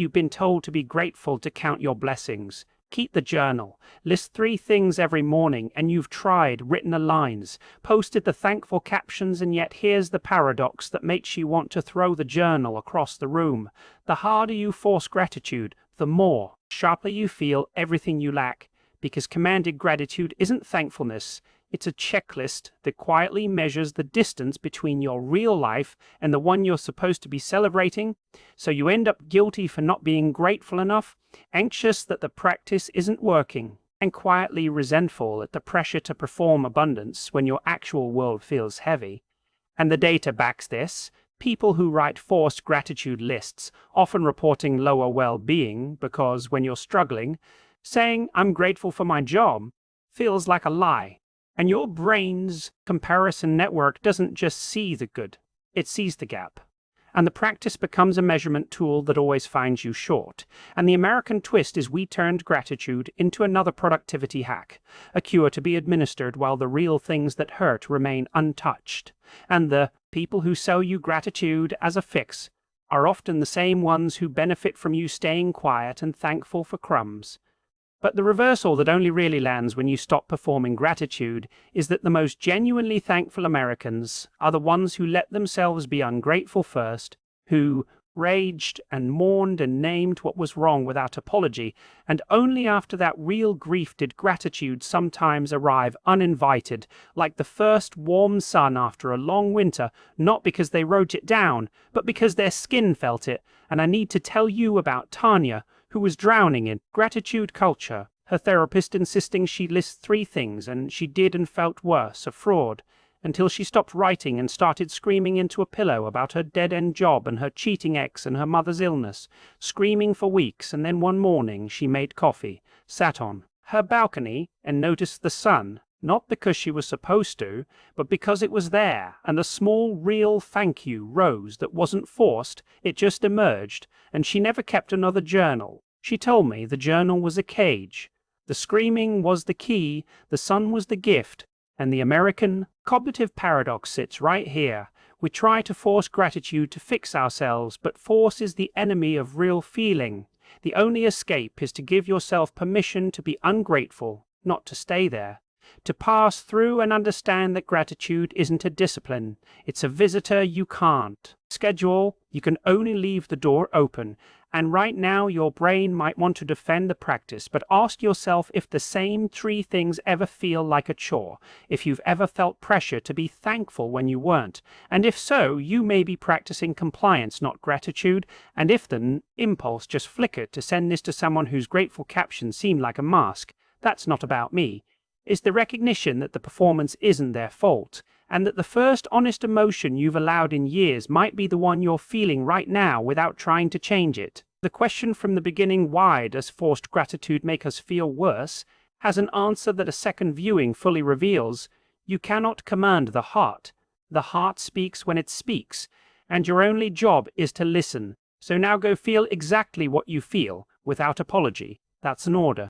You've been told to be grateful, to count your blessings. Keep the journal. List 3 things every morning, and you've tried, written the lines, posted the thankful captions, and yet here's the paradox that makes you want to throw the journal across the room. The harder you force gratitude, the more sharply you feel everything you lack, because commanded gratitude isn't thankfulness. It's a checklist that quietly measures the distance between your real life and the one you're supposed to be celebrating. So you end up guilty for not being grateful enough, anxious that the practice isn't working, and quietly resentful at the pressure to perform abundance when your actual world feels heavy. And the data backs this. People who write forced gratitude lists, often reporting lower well-being, because when you're struggling, saying, "I'm grateful for my job," feels like a lie. And your brain's comparison network doesn't just see the good, it sees the gap. And the practice becomes a measurement tool that always finds you short. And the American twist is we turned gratitude into another productivity hack, a cure to be administered while the real things that hurt remain untouched. And the people who sell you gratitude as a fix are often the same ones who benefit from you staying quiet and thankful for crumbs. But the reversal that only really lands when you stop performing gratitude is that the most genuinely thankful Americans are the ones who let themselves be ungrateful first, who raged and mourned and named what was wrong without apology, and only after that real grief did gratitude sometimes arrive uninvited, like the first warm sun after a long winter, not because they wrote it down, but because their skin felt it. And I need to tell you about Tanya, who was drowning in gratitude culture, her therapist insisting she list 3 things, and she did and felt worse, a fraud, until she stopped writing and started screaming into a pillow about her dead-end job and her cheating ex and her mother's illness, screaming for weeks. And then one morning she made coffee, sat on her balcony, and noticed the sun, not because she was supposed to, but because it was there, and a small, real thank you rose that wasn't forced, it just emerged. And she never kept another journal. She told me the journal was a cage. The screaming was the key, the sun was the gift, and the American cognitive paradox sits right here. We try to force gratitude to fix ourselves, but force is the enemy of real feeling. The only escape is to give yourself permission to be ungrateful, not to stay there. To pass through and understand that gratitude isn't a discipline, it's a visitor you can't schedule, you can only leave the door open. And right now your brain might want to defend the practice, but ask yourself if the same 3 things ever feel like a chore, if you've ever felt pressure to be thankful when you weren't, and if so, you may be practicing compliance, not gratitude. And if the impulse just flickered to send this to someone whose grateful captions seem like a mask, that's not about me. Is the recognition that the performance isn't their fault, and that the first honest emotion you've allowed in years might be the one you're feeling right now without trying to change it. The question from the beginning, why does forced gratitude make us feel worse, has an answer that a second viewing fully reveals. You cannot command the heart. The heart speaks when it speaks, and your only job is to listen. So now go feel exactly what you feel, without apology. That's an order.